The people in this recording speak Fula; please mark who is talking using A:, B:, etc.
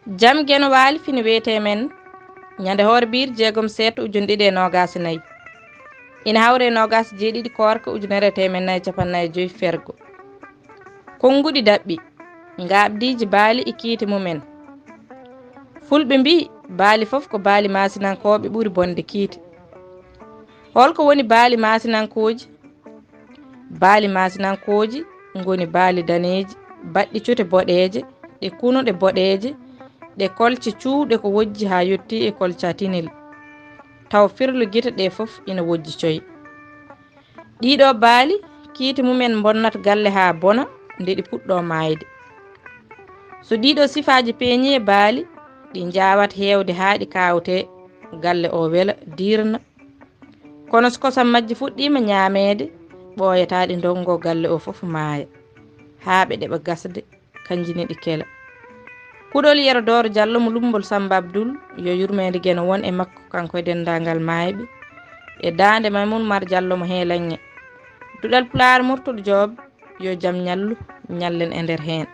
A: jam geno waali fini wiyete men ñande hoore biir jeegom seeɗto ujune ɗiɗi e nogas nayyi ina hawre nogas jeeɗiɗi korka ujunere temen nayyi capannayyi e joyyi fergo konnguɗi daɓɓi ngabdiji baali e kiiti mumen fulɓe mbi baali fof ko baali masinankoɓe ɓuuri bonde kiiti holko woni baali masinankoji baali masinankoji ngoni baali daneji baɗɗi cote boɗeje ɗe kunuɗe boɗeje ɗe kolce cuuɗe ko wojji ha yetti e kolca tinel taw firlu guite ɗe fof ina wojji coyi ɗiɗo baali kiiti mumen bonnata galle ha bona nde ɗi puɗɗo mayde so ɗiɗo sifaji peeñi e baali ɗi jawat hewde ha ɗi kawte galle o weela dirna kono so kosam majji fuɗɗima ñamede ɓoyataɗi dongo galle o foof maaya ha ɓe ɗeɓa gasde kanjini ɗi kela kuɗol Yerodoro Diallo mo lumbol Samba Abdoul yo yurmede gueno won e makko kanko e dendagal mayɓe e dande Maymoun Mar Diallo mo heelanŋe Duɗal Pulaar Murtuɗo Joob yo jaam ñallu ñallen e nder hen